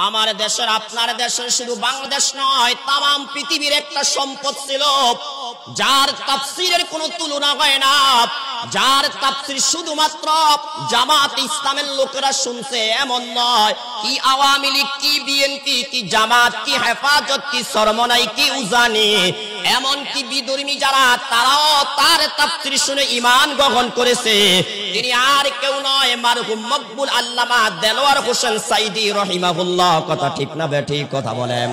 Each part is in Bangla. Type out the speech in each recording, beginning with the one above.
আমার দেশের আপনার দেশের শুধু বাংলাদেশ নয়, তাম পৃথিবীর একটা সম্পদ ছিল যার তাফসীরের কোনো তুলনা হয় না, যার তাফসীর শুধুমাত্র জামাত ইসলামের লোকেরা শুনছে এমন নয়, কি আওয়ামী লীগ, কি বিএনপি, কি জামাত, কি হেফাজত, কি সরমনাই, কি উজানি, এমন কি বিধর্মী যারা, তারাও তার তাফসীর শুনে ঈমান গ্রহণ করেছে। তিনি আর কেউ নয়, মারহুম মকবুল আল্লামা দেলোয়ার হোসেন সাইদি রহিমাহুল্লাহ। কথা ঠিক না বেঠিক? কথা বলেন।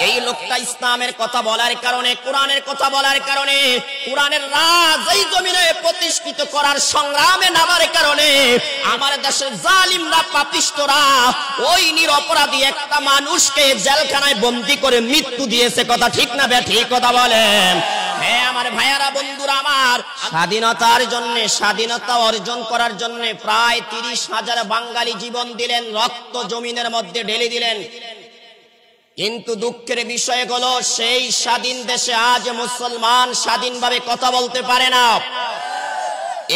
এই লোকটা ইসলামের কথা বলার কারণে, কোরআনের কথা বলার কারণে, কোরআনের রাজ এই জমিনে প্রতিষ্ঠিত করার সংগ্রামে নামার কারণে আমার দেশের জালিমরা, পাপিষ্টরা ওই নিরপরাধী একটা মানুষকে জেলখানায় বন্দী করে মৃত্যু দিয়েছে। কথা ঠিক না বেঠিক? কথা বলেন। হ্যাঁ আমার ভাইয়ারা, বন্ধুরা আমার, স্বাধীনতার জন্য, স্বাধীনতা অর্জন করার জন্য প্রায় 30,000 বাঙালি জীবন দিলেন, রক্ত জমিনের মধ্যে ঢেলে দিলেন। কিন্তু দুঃখের বিষয় হলো সেই স্বাধীন দেশে আজ মুসলমান স্বাধীনভাবে কথা বলতে পারে না।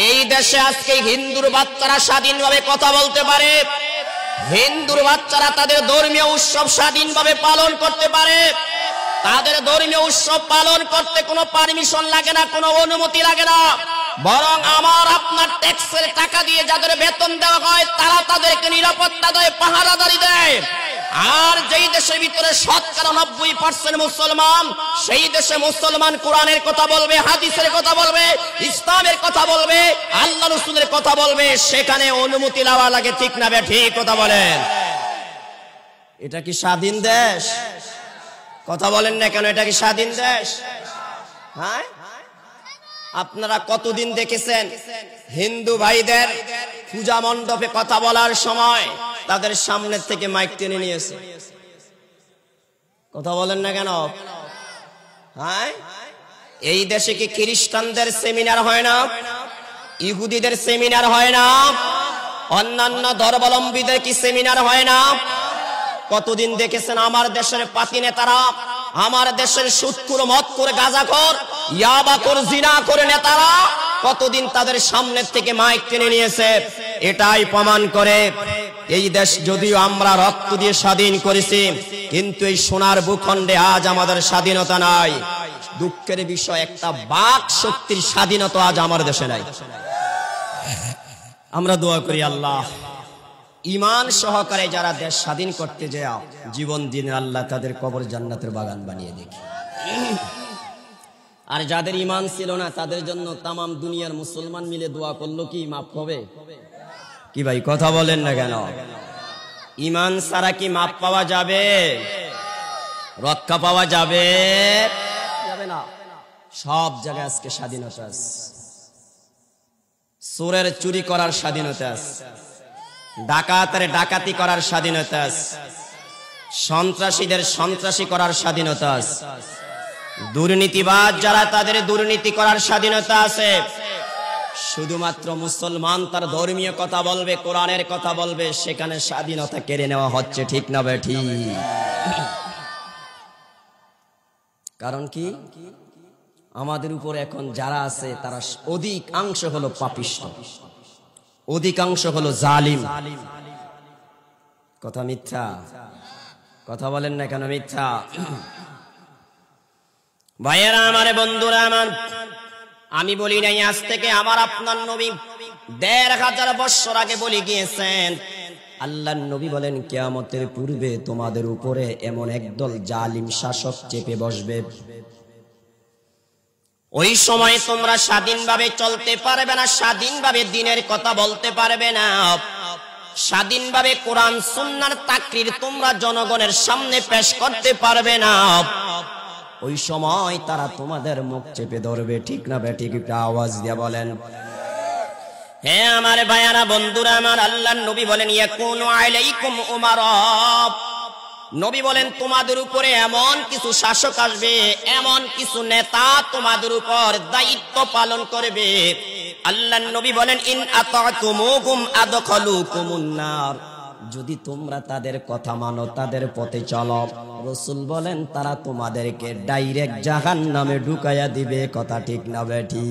এই দেশে আজকে হিন্দুর বাচ্চারা স্বাধীনভাবে কথা বলতে পারে, হিন্দুর বাচ্চারা তাদের ধর্মীয় উৎসব স্বাধীনভাবে পালন করতে পারে। তাদের ধর্মীয় উৎসব পালন করতে কোনো পারমিশন লাগে না, কোনো অনুমতি লাগে না, বরং আমার আপনার ট্যাক্সের টাকা দিয়ে যাদের বেতন দেওয়া হয় তারা তাদেরকে নিরাপত্তা দেয়, পাহারাদারি দেয়। আর যেই দেশের ভিতরে 90% মুসলমান, সেই দেশে মুসলমান কোরআনের কথা বলবে, হাদিসের কথা বলবে, ইসলামের কথা বলবে, আল্লাহ রাসূলের কথা বলবে, সেখানে অনুমতি নেওয়া লাগে। ঠিক না বেঠিক? কথা বলেন। এটা কি স্বাধীন দেশ? কথা বলেন না কেন? এটা কি স্বাধীন দেশ? হ্যাঁ, আপনারা কতদিন দেখেছেন হিন্দু ভাইদের পূজা মণ্ডপে কথা বলার সময় তাদের সামনের থেকে মাইক টেনে নিয়েছে? কথা বলেন না কেন? হ্যাঁ, এই দেশে কি খ্রিস্টানদের সেমিনার হয় না? ইহুদিদের সেমিনার হয় না? অন্যান্য ধর্মাবলম্বীদের কি সেমিনার হয় না? কতদিন দেখেছেন আমার দেশের পাতি নেতারা, আমার দেশের সুদখোর, মদখোর, গাঁজাখোর, ইয়াবাখোর, জিনাখোর নেতারা কতদিন তাদের সামনের থেকে মাইক টেনে নিয়েছে? এটাই প্রমাণ করে এই দেশ যদিও আমরা রক্ত দিয়ে স্বাধীন করেছি, কিন্তু এই সোনার ভূখণ্ডে আজ আমাদের স্বাধীনতা নাই। দুঃখের বিষয়, একটা বাক শক্তির স্বাধীনতা আজ আমার দেশে নাই। আমরা দোয়া করি আল্লাহ ঈমান সহকারে যারা দেশ স্বাধীন করতে যায় জীবন দিন, আল্লাহ তাদের কবর জান্নাতের বাগান বানিয়ে দেখে। আর যাদের ঈমান ছিল না তাদের জন্য তামাম দুনিয়ার মুসলমান মিলে দোয়া করলো কি মাফ হবে? কি ভাই কথা বলেন না কেন? ঈমান ছাড়া কি মাফ পাওয়া যাবে? রক্ষা পাওয়া যাবে? যাবে না। সব জায়গায় আজকে স্বাধীনতা আছে। চোরের চুরি করার স্বাধীনতা আছে, ডাকাতের ডাকাতি করার স্বাধীনতা আছে, সন্ত্রাসীদের সন্ত্রাসী করার স্বাধীনতা আছে, দুর্নীতিবাজ যারা তাদের দুর্নীতি করার স্বাধীনতা আছে। শুধুমাত্র মুসলমান তার ধর্মীয় কথা বলবে, কোরআনের কথা বলবে, সেখানে স্বাধীনতা কেড়ে নেওয়া হচ্ছে। ঠিক না বেঠিক? কারণ কি? আমাদের উপর এখন যারা আছে তারা অধিকাংশ হলো পাপিষ্ট, অধিকাংশ হলো জালিম। কথা মিথ্যা? কথা বলেন না কেন? মিথ্যা। ভাইয়েরা আমার, বন্ধুরা আমার, আমি বলি নাই আজ থেকে, আমার আপনার নবী 1500 বছর আগে বলে গিয়েছেন। আল্লাহর নবী বলেন, কিয়ামতের পূর্বে তোমাদের উপরে এমন একদল জালিম শাসক চেপে বসবে, ওই সময় তোমরা স্বাধীনভাবে চলতে পারবে না, স্বাধীনভাবে দ্বীনের কথা বলতে পারবে না, স্বাধীনভাবে কোরআন সুন্নাহর তাকরীর তোমরা জনগণের সামনে পেশ করতে পারবে না। ওই সময় তারা তোমাদের মুখ চেপে ধরবে। ঠিক না বেঠিক? একটা আওয়াজ দিয়ে বলেন। হ্যাঁ আমার ভাইয়ারা, বন্ধুরা আমার, আল্লাহর নবী বলেন, ইয়াকুনু আলাইকুম উমারা, নবী বলেন তোমাদের উপরে এমন কিছু শাসক আসবে, এমন কিছু নেতা তোমাদের উপর দায়িত্ব পালন করবে। আল্লাহর নবী বলেন, ইন আতাতুমুহুম আদখালুকুমুন নার, যদি তোমরা তাদের কথা মানো, তাদের পথে চলো, রাসূল বলেন তারা তোমাদেরকে ডাইরেক্ট জাহান্নামে ঢুকাইয়া দিবে। কথা ঠিক না বেঠিক?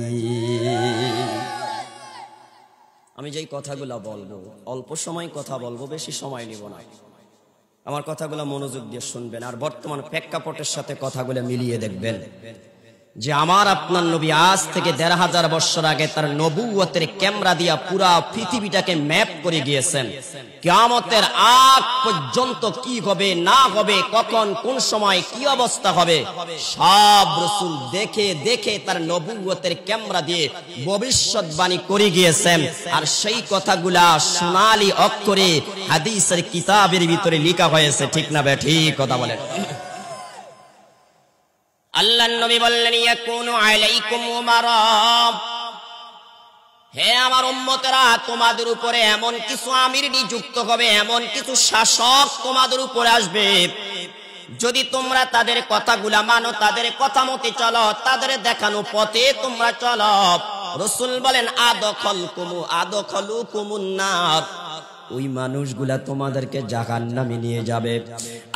আমি যেই কথাগুলো বলবো, অল্প সময় কথা বলবো, বেশি সময় নিব না। আমার কথাগুলো মনোযোগ দিয়ে শুনবেন আর বর্তমান প্রেক্ষাপটের সাথে কথাগুলো মিলিয়ে দেখবেন যে আমার আপনার নবী আজ থেকে ১৫০০ বছর আগে তার নবুয়তের ক্যামেরা দিয়া পুরা পৃথিবীটাকে ম্যাপ করে গিয়েছেন। কিয়ামতের আগ পর্যন্ত কি হবে না হবে, কখন কোন সময় কি অবস্থা হবে, সব রাসূল দেখে দেখে তার নবুয়তের ক্যামেরা দিয়ে ভবিষ্যৎবাণী করে গিয়েছেন। আর সেই কথাগুলা সোনালী অক্ষরে হাদিসের কিতাবের ভিতরে লেখা হয়েছে। ঠিক না বে ঠিক কথা বলেন। আল্লাহর নবী বললেন ইয়াকুনু আলাইকুম উমারা, হে আমার উম্মতেরা, তোমাদের উপরে এমন কিছু আমির নিযুক্ত হবে, এমন কিছু শাসক তোমাদের উপরে আসবে, যদি তোমরা তাদের কথাগুলা মানো, তাদের কথা মতে চলো, তাদের দেখানো পথে তোমরা চলো। রাসূল বলেন আদখালুকুমুন নার, ওই মানুষগুলা তোমাদেরকে জাহান্নামে নিয়ে যাবে।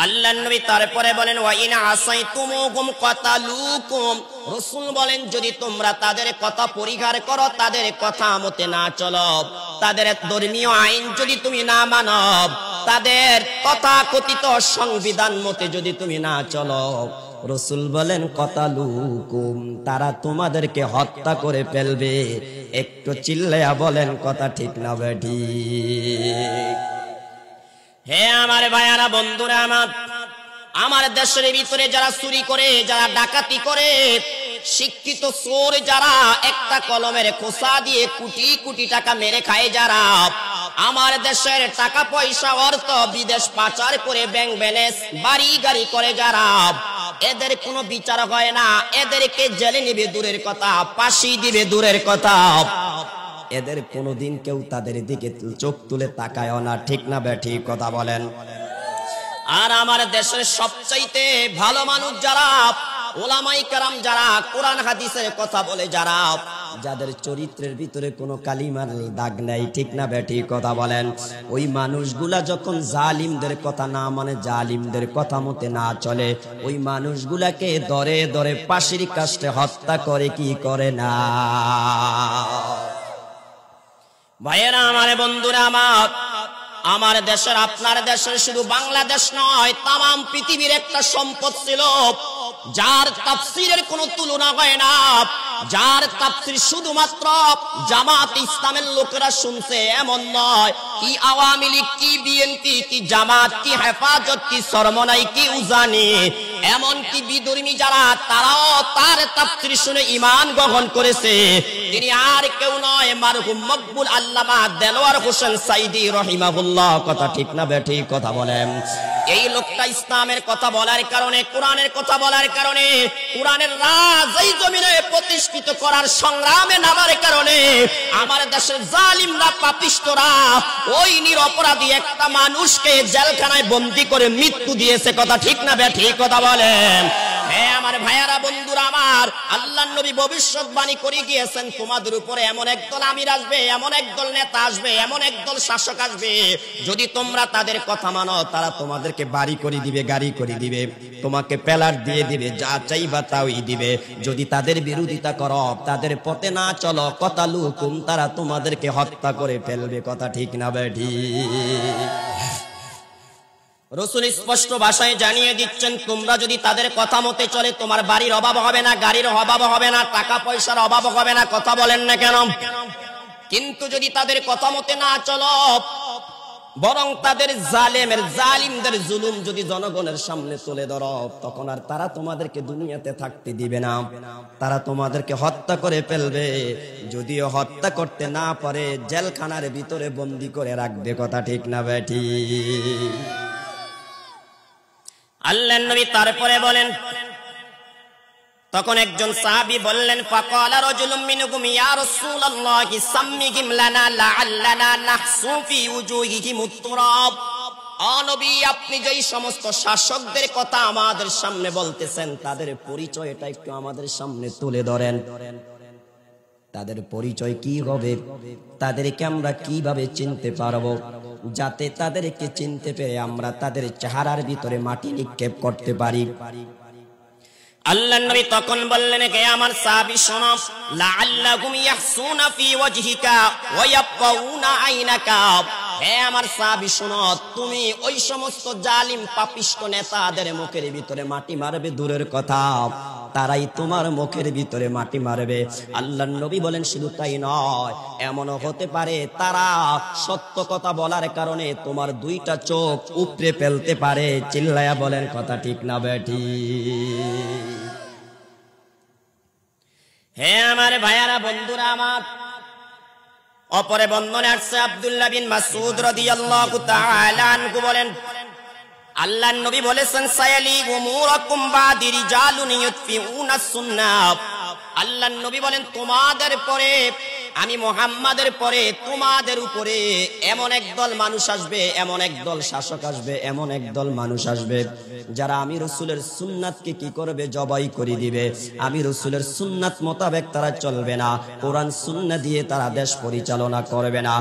আল্লাহর নবী তারপরে বলেন ওয়া ইন আসাইতুমুহুম কাতালুকুম, রাসূল বলেন যদি তোমরা তাদের কথা পরিহার করো, তাদের কথা মতে না চলো, তাদের ধর্মীয় আইন যদি তুমি না মানো, তাদের তথাকথিত সংবিধান মতে যদি তুমি না চলো, রাসূল বলেন কাতালুকুম, তারা তোমাদেরকে হত্যা করে ফেলবে। একটু চিল্লায়া বলেন কথা ঠিক না বেঠি? হে আমার ভাইয়ারা, বন্ধুরা আমার দেশের ভিতরে যারা চুরি করে, যারা ডাকাতি করে, শিক্ষিত চোর যারা, একটা কলমের খোসা দিয়ে কোটি কোটি টাকা মেরে খায় যারা, আমার দেশের টাকা পয়সা অর্থ বিদেশ পাচার করে ব্যাংক ব্যালেন্স বাড়ি গাড়ি করে যারা, এদের কোনো বিচার হয় না, এদেরকে জেলে নিবে দূরের কথা, ফাঁসি দিবে দূরের কথা, এদের কোনোদিন কেউ তাদের দিকে চোখ তুলে তাকায়ও না। ঠিক না বে ঠিক কথা বলেন? আর আমার দেশের সবচাইতে ভালো মানুষ যারা, ওলামায়ে কেরাম যারা, কোরআন হাদিসের কথা বলে যারা, যাদের চরিত্রের ভিতরে কোনো কালিমার দাগ নাই, ঠিক না বে ঠিক কথা বলেন, ওই মানুষগুলা যখন জালিমদের কথা না মানে, জালিমদের কথা মতে না চলে, ওই মানুষগুলাকে দরে দরে ফাঁসির কাস্টে হত্যা করে কি করে না? ভাইয়েরা আমার, বন্ধুরা আমার দেশের, আপনার দেশের, শুধু বাংলাদেশ নয়, তাম পৃথিবীর একটা সম্পদ ছিল যার তাফসীরের কোনো তুলনা হয় না, যার তাফসীর শুধুমাত্র জামাত ইসলামের লোকেরা শুনছে এমন নয়, কি আওয়ামী লীগ, কি বিএনপি, কি জামাত, কি হেফাজত, কি সরমনাই, কি উজানি, এমন কি বিধর্মী যারা, তারাও তার তাফসীর শুনে ঈমান গ্রহণ করেছে। তিনি আর কেউ নয়, মারহুম মকবুল আল্লামা দেলোয়ার হোসেন সাইদি রহিমাহুল্লাহ। কথা ঠিক না বে ঠিক কথা বলেন? এই লোকটা ইসলামের কথা বলার কারণে, কোরআনের কথা বলার কারণে, কোরআনের রাজ এই জমিনে প্রতিষ্ঠিত করার সংগ্রামে নামার কারণে আমার দেশের জালিমরা, পাপিষ্টরা ওই নিরপরাধী একটা মানুষকে জেলখানায় বন্দী করে মৃত্যু দিয়েছে। কথা ঠিক না বে ঠিক কথা বলেন? হ্যাঁ আমার ভাইয়ারা, বন্ধুরা আমার, আল্লাহর নবী ভবিষ্যৎবাণী করে গিয়েছেন তোমাদের উপরে এমন একদল আমির আসবে, এমন একদল নেতা আসবে, এমন একদল শাসক আসবে, যদি তোমরা তাদের কথা মানো, তারা তোমাদেরকে বাড়ি করে দিবে, গাড়ি করে দিবে, তোমাকে প্যালার দিয়ে দিবে, যা চাইবা তাই দিবে। যদি তাদের বিরোধিতা করো, তাদের পথে না চলো, কাতালুকুম, তারা তোমাদেরকে হত্যা করে ফেলবে। কথা ঠিক না বেঠি? রাসূল স্পষ্ট ভাষায় জানিয়ে দিচ্ছেন, তোমরা যদি তাদের কথা মতে চলে, তোমার বাড়ির অভাব হবে না, গাড়ির অভাব হবে না, টাকা পয়সার অভাব হবে না। কথা বলেন না কেন? কিন্তু যদি তাদের কথা মতে না চলো, বরং তাদের জালিমদের জুলুম যদি জনগণের সামনে তুলে ধরো, তখন আর তারা তোমাদেরকে দুনিয়াতে থাকতে দিবে না, তারা তোমাদেরকে হত্যা করে ফেলবে। যদিও হত্যা করতে না পারে, জেলখানার ভিতরে বন্দী করে রাখবে। কথা ঠিক না বেঠি? আল্লাহর নবী তারপরে বলেন, তখন একজন সাহাবী বললেন, ফাকালা রাজুলুম মিনহুম ইয়া রাসূলুল্লাহ সাম্মিহিম লানা লাআল্লানা নাহসু ফি উজুহিহিম তুরাব। ও নবী, আপনি যেই সমস্ত শাসকদের কথা আমাদের সামনে বলতেছেন, তাদের পরিচয়টা একটু আমাদের সামনে তুলে ধরেন। তাদের পরিচয় কি হবে, তাদেরকে আমরা কিভাবে চিনতে পারবো, যাতে তাদেরকে চিনতে পেরে আমরা তাদের চেহারার ভিতরে মাটি নিক্ষেপ করতে পারি। আল্লাহর নবী তখন বললেন, হে আমার সাহাবী শোনো, লাআল্লাহুম ইয়াহসুনা ফি ওয়াজহিকা ওয়া ইয়াবউনা আইনাকা। হে আমার সাহাবী শোনো, তুমি ওই সমস্ত জালিম পাপিষ্ঠ নেতাদের মুখের ভিতরে মাটি মারবে দূরের কথা, তারাই তোমার মুখের ভিতরে মাটি মারবে। আল্লাহর নবী বলেন শুধু তাই নয়, এমনও হতে পারে তারা সত্য কথা বলার কারণে তোমার দুইটা চোখ উপড়ে ফেলতে পারে। চিল্লায়া বলেন কথা ঠিক না বেঠি? হে আমার ভাইয়ারা, বন্ধুরা আমার, অপরে বন্ধনে আসছে আব্দুল্লাহ বিন মাসউদ রাদিয়াল্লাহু তাআলা আনহু বলেন, আল্লাহর নবী বলেছেন সায়ালি উমুরাকুম বাদি রিজালুন ইউতফিউনাস সুন্নাহ। আল্লাহর নবী বলেন তোমাদের পরে, আমি মুহাম্মাদের পরে তোমাদের উপরে এমন একদল মানুষ আসবে, এমন একদল শাসক আসবে, এমন একদল মানুষ আসবে যারা আমি রাসূলের সুন্নাতকে কি করবে? জবাই করে দিবে। আমি রাসূলের সুন্নাত মোতাবেক তারা চলবে না, কোরআন সুন্নাহ দিয়ে তারা দেশ পরিচালনা করবে না,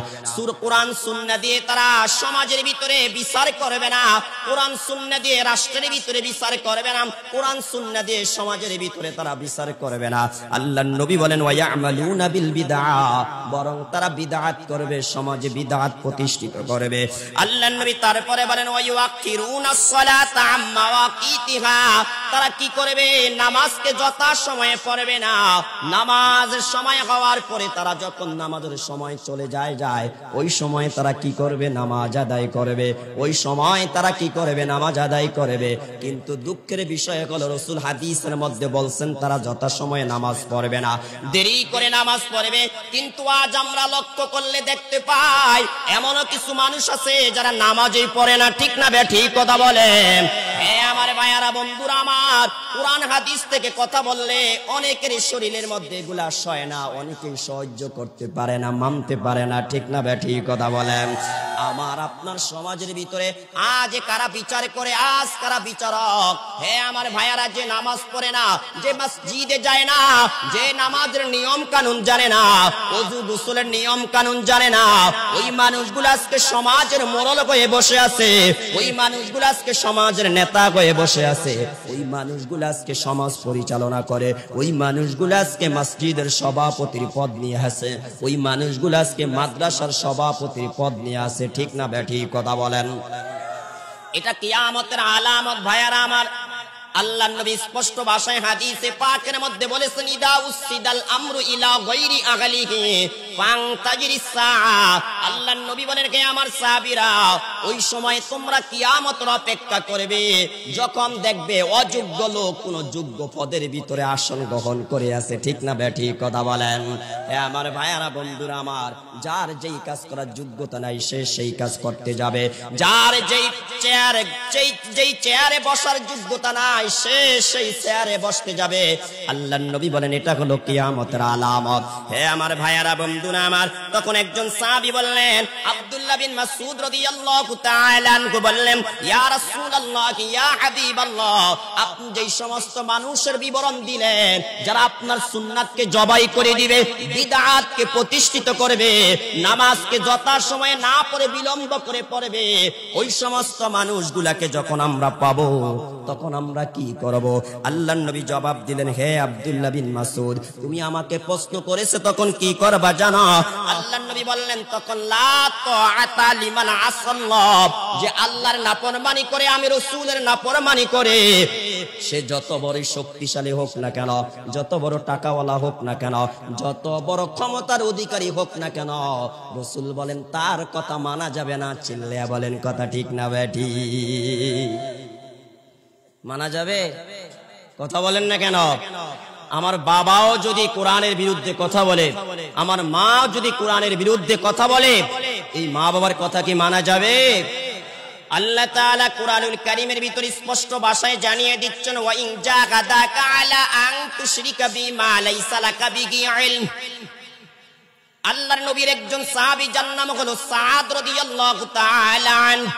কোরআন সুন্নাহ দিয়ে তারা সমাজের ভিতরে বিচার করবে না, কোরআন সুন্নাহ দিয়ে রাষ্ট্রের ভিতরে বিচার করবে না, কোরআন সুন্নাহ দিয়ে সমাজের ভিতরে তারা বিচার করবে না। আল্লাহর নবী বলেন ওয়া ইয়ামালুনা বিল বিদআ, বরং তারা বিদআত করবে, সমাজে বিদআত প্রতিষ্ঠিত করবে। আল্লাহর নবী তারপরে বলেন ওয়া ইউআকিরুনাস সালাতা আম্মা ওয়াকিতিহা, তারা কি করবে? নামাজকে যথা সময়ে পড়বে না, নামাজের সময় হওয়ার পরে তারা যখন নামাজের সময় চলে যায় ওই সময় তারা কি করবে? নামাজ আদায় করবে। ওই সময় তারা কি করবে? নামাজ আদায় করবে। কিন্তু দুঃখের বিষয় হলো রাসূল হাদিসের মধ্যে বলছেন তারা যথা সময়ে নামাজ পড়বে না, দেরি করে নামাজ পড়বে। কিন্তু আজ আমরা লক্ষ্য করলে দেখতে পাই এমনও কিছু মানুষ আছে যারা নামাজই পড়ে না। ঠিক না বেঠিক কথা বলেন? আমার ভাইয়ারা, বন্ধুরা আমার, কোরআন হাদিস থেকে কথা বললে অনেকের শরীরের মধ্যে এগুলা সয় না, অনেকেই সহ্য করতে পারে না, মানতে পারে না। ঠিক না বেঠিক কথা বলেন? আমার আপনার সমাজের ভিতরে আজ কারা বিচার করে, আজ কারা বিচারক? হে আমার ভাইয়ারা, যে নামাজ পড়ে না, যে মসজিদে যায় না, যে নামাজের নিয়ম কানুন জানে না, ওযু গোসলের নিয়ম কানুন জানে না, ওই মানুষগুলো আজকে সমাজের মোড়ল হয়ে বসে আছে, ওই মানুষগুলো আজকে সমাজের নেতা হয়ে বসে আছে, ওই মানুষগুলো আজকে সমাজ পরিচালনা করে, ওই মানুষগুলো আজকে মসজিদের সভাপতির পদ নিয়ে আছে, ওই মানুষগুলো আজকে মাদ্রাসার সভাপতির পদ নিয়ে আছে। ঠিক না বেঠিক কথা বলেন? এটা কিয়ামতের আলামত ভাইয়ারা আমার। আল্লাহর নবী স্পষ্ট ভাষায় হাদিসে পাকের মধ্যে বলেছেন ইদা উসিদাল আমরু ইলা গায়রি আগলিহি ফান্তাজিরিস সাআ। আল্লাহর নবী বলেন হে আমার সাহাবীরা, ওই সময় তোমরা কিয়ামতের অপেক্ষা করবে যখন দেখবে অযোগ্য লোক কোন যোগ্য পদের ভিতরে আসন গ্রহণ করে আছে। ঠিক না বেঠিক কথা বলেন? হে আমার ভাইয়ারা, বন্ধুরা আমার, যার যেই কাজ করার যোগ্যতা নাই সে সেই কাজ করতে যাবে, যার যেই চেয়ারে বসার যোগ্যতা নাই সে সেই চেয়ারে বসতে যাবে। আল্লাহর নবী বলেন এটা হলো কিয়ামতের আলামত। হে আমার ভাইয়ারা, বন্ধুরা আমার, তখন একজন সাহাবী বললেন, আব্দুল্লাহ বিন মাসউদ রাদিয়াল্লাহু তাআলা আনহু বললেন, ইয়া রাসূলুল্লাহ, ইয়া হাবিবাল্লাহ, আপনি যেই সমস্ত মানুষের বিবরণ দিলেন যারা আপনার সুন্নাতকে জবাই করে দিবে, বিদআতকে প্রতিষ্ঠিত করবে, নামাজকে যথা সময়ে না পড়ে বিলম্ব করে পড়বে, ওই সমস্ত মানুষগুলাকে যখন আমরা পাবো তখন আমরা কি করব? আল্লাহর নবী জবাব দিলেন, হে আব্দুল্লাহ বিন মাসউদ, তুমি আমাকে প্রশ্ন করেছো তখন কি করবা জানো? আল্লাহর নবী বললেন তখন লা তাআতা লিমান আসাল্লাহ, যে আল্লাহর নাফরমানি করে, আমি রাসূলের নাফরমানি করে, সে যত বড় শক্তিশালী হোক না কেন, যত বড় টাকাওয়ালা হোক না কেন, যত বড় ক্ষমতার অধিকারী হোক না কেন, রাসূল বলেন তার কথা মানা যাবে না। চিল্লায়া বলেন কথা ঠিক না বেঠি? মানা যাবে? কথা বলেন না কেন? আমার বাবাও যদি কোরআনের বিরুদ্ধে কথা বলে, আমার মা যদি কোরআনের বিরুদ্ধে কথা বলে, এই মা বাবার কথা কি মানা যাবে? আল্লাহ তাআলা কুরআনুল কারীমের ভিতরে স্পষ্ট ভাষায় জানিয়ে দিচ্ছেন, ওয়া ইন জাহাদাকা আলা আন তুশরিকা বিমা লাইসা লাকা বিহি ইলম। আল্লাহর নবীর একজন সাহাবী যার নাম হলো সাদ রাদিয়াল্লাহু তাআলা আনহু,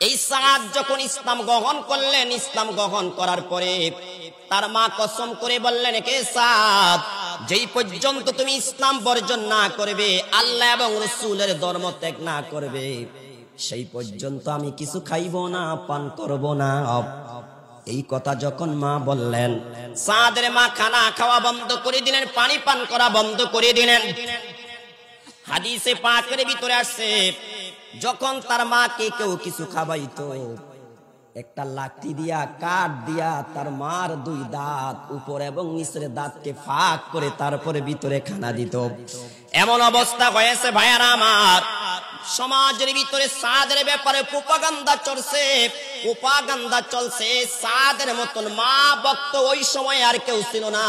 এই সাদ যখন ইসলাম গ্রহণ করলেন, ইসলাম গ্রহণ করার পরে তার মা কসম করে বললেন, কে সাদ, যেই পর্যন্ত তুমি ইসলাম বর্জন না করবে, আল্লাহ এবং রাসূলের ধর্ম ত্যাগ না করবে, সেই পর্যন্ত আমি কিছু খাইব না, পান করব না। এই কথা যখন মা বললেন, সাদের মা খানা খাওয়া বন্ধ করে দিলেন, পানি পান করা বন্ধ করে দিলেন। হাদিসে পাকের ভিতরে আসছে যখন তার মাকে কেউ কিছু খাওয়াইতো একটা লাঠি দিয়া কাঠ দিয়া তার মার দুই দাঁত উপর এবং নিচের দাঁতকে ফাঁক করে তারপরে ভিতরে খানা দিত। এমন অবস্থা হয়েছে ভাইয়ারা আমার, সমাজের ভিতরে সাদের ব্যাপারে প্রোপাগান্ডা চলছে। সাদের মতন মা ভক্ত ওই সময় আর কেউ ছিল না,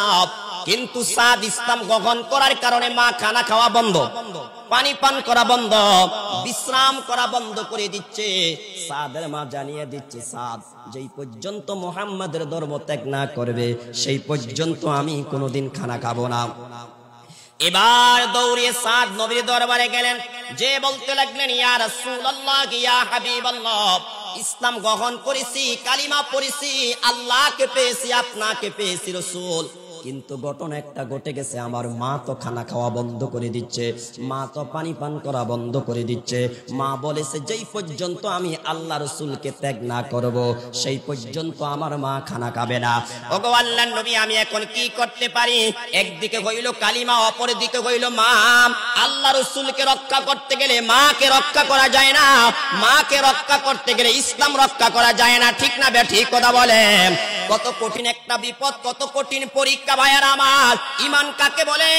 কিন্তু সাদ ইসলাম গ্রহণ করার কারণে মা খানা খাওয়া বন্ধ, পানি পান করা বন্ধ, বিশ্রাম করা বন্ধ করে দিচ্ছে। সাদের মা জানিয়ে দিচ্ছে, সাদ যেই পর্যন্ত মুহাম্মাদের ধর্ম ত্যাগ না করবে সেই পর্যন্ত আমি কোনোদিন খানা খাবো না। এবার দৌড়িয়ে সাদ নবীর দরবারে গেলেন, যে বলতে লাগলেন, ইয়া রাসূলুল্লাহ, ইয়া হাবিবাল্লাহ, ইসলাম গ্রহণ করেছি, কালিমা পড়েছি, আল্লাহকে পেয়েছি, আপনাকে পেয়েছি রাসূল, কিন্তু ঘটনা একটা ঘটে গেছে, আমার মা তো খানা খাওয়া বন্ধ করে দিচ্ছে, মা তো পানি পান করা বন্ধ করে দিচ্ছে। মা বলেছে যেই পর্যন্ত আমি আল্লাহ রাসূলকে ত্যাগ না করব সেই পর্যন্ত আমার মা খানা খাবে না। ওগো আল্লাহর নবী, আমি এখন কি করতে পারি? একদিকে হইল কালিমা, অপর দিকে হইল মা। আল্লাহ রাসূলকে রক্ষা করতে গেলে মাকে রক্ষা করা যায় না, মাকে রক্ষা করতে গেলে ইসলাম রক্ষা করা যায় না, ঠিক না ঠিক কথা বলেন? কত কঠিন একটা বিপদ, কত কঠিন পরীক্ষা ভাইয়ারা আমার। ঈমান কাকে বলে?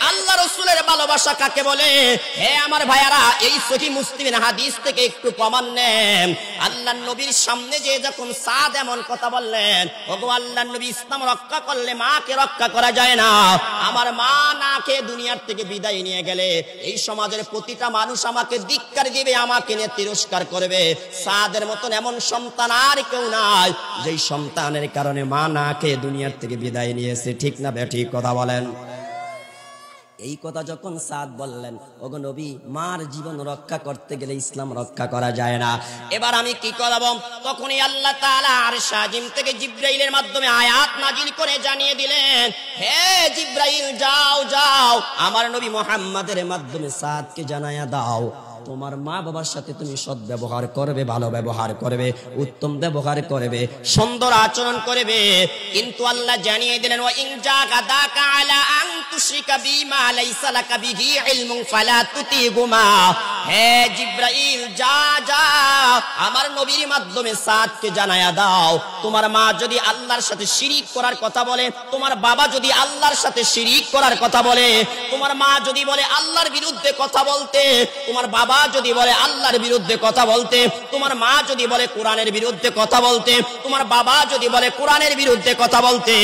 আল্লাহ রাসূলের ভালোবাসা কাকে বলে? হে আমার ভাইয়ারা, এই সহিহ মুসলিমের হাদিস থেকে একটু প্রমাণ নেন। আল্লাহর নবীর সামনে যে যখন সাদ এমন কথা বললেন, ওগো আল্লাহর নবী, ইসলাম রক্ষা করলে মাকে রক্ষা করা যায় না, আমার মা না খেয়ে দুনিয়ার থেকে বিদায় নিয়ে গেলে এই সমাজের প্রতিটা মানুষ আমাকে ধিক্কার দিবে, আমাকে নিয়ে তিরস্কার করবে। সাদের মতন এমন সন্তান আর কেউ নাই যেই সন্তানের কারণে মা না খেয়ে দুনিয়ার থেকে বিদায় নিয়েছে, ঠিক না ঠিক কথা বলেন? এই কথা যখন সাদ বললেন, ওগো নবী, মার জীবন রক্ষা করতে গেলে ইসলাম রক্ষা করা যায় না, এবার আমি কি করব? তখনই আল্লাহ তাআলা আরশ আজিম থেকে জিবরাইলের মাধ্যমে আয়াত নাজিল করে জানিয়ে দিলেন, হে জিবরাইল, যাও যাও আমার নবী মুহাম্মাদের মাধ্যমে সাদকে জানায়া দাও, তোমার মা বাবার সাথে তুমি সৎ ব্যবহার করবে, ভালো ব্যবহার করবে, উত্তম ব্যবহার করবে, সুন্দর আচরণ করবে। কিন্তু আল্লাহ জানিয়ে দিলেন, ওয়া ইন জাগাদাকা আলা আন তুশরিকা বিমা লাইসা লাকা বিহি ইলমুন ফালা তুতিগুমা। হে জিবরাইল, যা যা আমার নবীর মাধ্যমে সাদকে জানায়া দাও, তোমার মা যদি আল্লাহর সাথে শিরিক করার কথা বলে, তোমার বাবা যদি আল্লাহর সাথে শিরিক করার কথা বলে, তোমার মা যদি বলে আল্লাহর বিরুদ্ধে কথা বলতে, তোমার বাবা যদি বলে আল্লাহর বিরুদ্ধে কথা বলতে, তোমার মা যদি বলে কোরআনের বিরুদ্ধে কথা বলতে, তোমার বাবা যদি বলে কোরআনের বিরুদ্ধে কথা বলতে,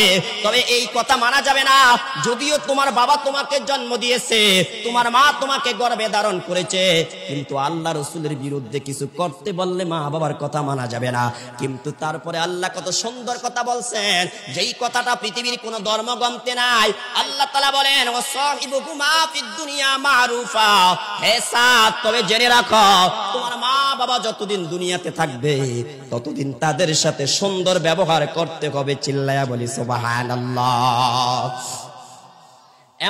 তবে এই কথা মানা যাবে না। যদিও তোমার বাবা তোমাকে জন্ম দিয়েছে, তোমার মা তোমাকে গর্ভে ধারণ করেছে, কিন্তু আল্লাহ রাসূলের বিরুদ্ধে কিছু করতে বললে মা বাবার কথা মানা যাবে না। কিন্তু তারপরে আল্লাহ কত সুন্দর কথা বলছেন, যেই কথাটা পৃথিবীর কোন ধর্মগ্রন্থে নাই। আল্লাহ তাআলা বলেন, ওয়া সাহিবুকুমা ফিদ দুনিয়া মারুফা। হে সাদ, তবে জেনে রাখো, তোমার মা বাবা যতদিন দুনিয়াতে থাকবে ততদিন তাদের সাথে সুন্দর ব্যবহার করতে হবে। চিল্লায়া বলি সুবহানাল্লাহ।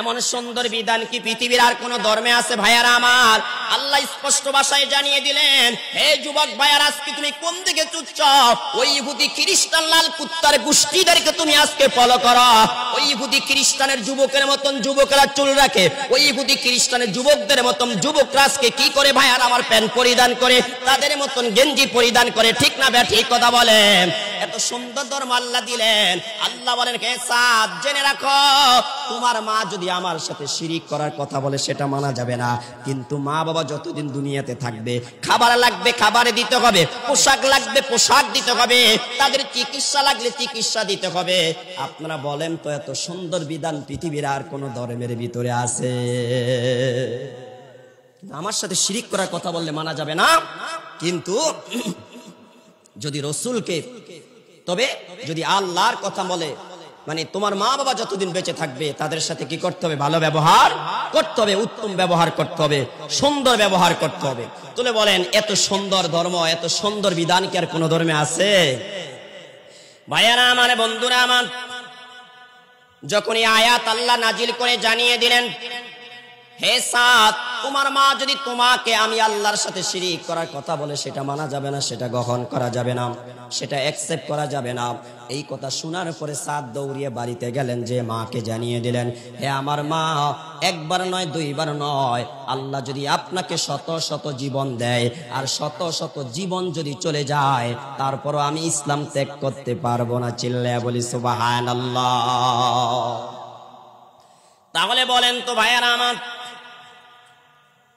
এমন সুন্দর বিধান কি পৃথিবীর আর কোন ধর্মে আছে ভাইয়ারা আমার? আল্লাহ স্পষ্ট ভাষায় জানিয়ে দিলেন, হে যুবক ভাইয়ারা, আজকে তুমি কোন দিকে ছুটছ? ওই ইহুদি খ্রিস্টান লাল কুত্তার গোষ্ঠীদেরকে তুমি আজকে ফলো করো। ওই ইহুদি খ্রিস্টানের যুবকের মতন যুবকরা চুল রাখে, ওই ইহুদি খ্রিস্টানের যুবকদের মতন যুবকরা আজকে কি করে ভাইয়ারা আমার, প্যান্ট পরিধান করে, তাদের মতন গেঞ্জি পরিধান করে, ঠিক না ঠিক কথা বলেন? এত সুন্দর ধর্ম আল্লাহ দিলেন। আল্লাহ বলেন, হে সাদ, জেনে রাখো, তোমার মা যদি আমার সাথে শিরিক করার কথা বলে সেটা মানা যাবে না, কিন্তু মা বাবা যতদিন দুনিয়াতে থাকবে, খাবার লাগবে খাবারে দিতে হবে, পোশাক লাগবে পোশাক দিতে হবে, তাদের চিকিৎসা লাগলে চিকিৎসা দিতে হবে। আপনারা বলেন তো, এত সুন্দর বিধান পৃথিবীর আর কোন ধর্মের ভিতরে আছে? আমার সাথে শিরিক করার কথা বললে মানা যাবে না, কিন্তু যদি রসুলকে, তবে যদি আল্লাহর কথা বলে, মানে তোমার মা বাবা যতদিন বেঁচে থাকবে তাদের সাথে কি করতে হবে? ভালো ব্যবহার করতে হবে, উত্তম ব্যবহার করতে হবে, সুন্দর ব্যবহার করতে হবে। তুলে বলেন, এত সুন্দর ধর্ম, এত সুন্দর বিধান কি আর কোন ধর্মে আছে? ভাইয়ারা আমার, বন্ধুরা আমার, যখন এই আয়াত আল্লাহ নাজিল করে জানিয়ে দিলেন, হে সাদ, তোমার মা যদি তোমাকে আমি আল্লাহর সাথে শিরিক করার কথা বলে সেটা মানা যাবে না, সেটা গ্রহণ করা যাবে না। সেটা অ্যাকসেপ্ট করা যাবে না। এই কথা শোনার পরে সাদ দৌড়িয়ে বাড়িতে গেলেন, যে মাকে জানিয়ে দিলেন, হে আমার মা, একবার নয় দুইবার নয়, আল্লাহ যদি আপনাকে শত শত জীবন দেয় আর শত শত জীবন যদি চলে যায়, তারপরও আমি ইসলাম ত্যাগ করতে পারবো না। চিল্লায়া বলি সুবহানাল্লাহ। তাহলে বলেন তো ভাইয়ারা আমার,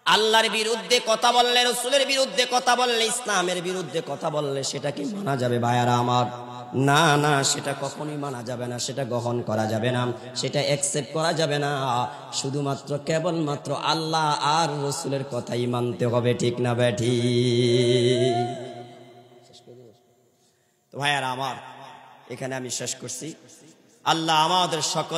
আল্লাহর বিরুদ্ধে কথা বললে, রাসূলের বিরুদ্ধে কথা বললে, ইসলামের বিরুদ্ধে কথা বললে সেটা কি মানা যাবে ভাইয়ারা আমার? না না, সেটা কখনোই মানা যাবে না, সেটা গ্রহণ করা যাবে না, সেটা অ্যাকসেপ্ট করা যাবে না। শুধুমাত্র কেবলমাত্র আল্লাহ আর রাসূলের কথাই মানতে হবে, ঠিক না বেঠি? তো ভাইয়ারা আমার, এখানে আমি শেষ করছি। আল্লাহ আমাদের সকল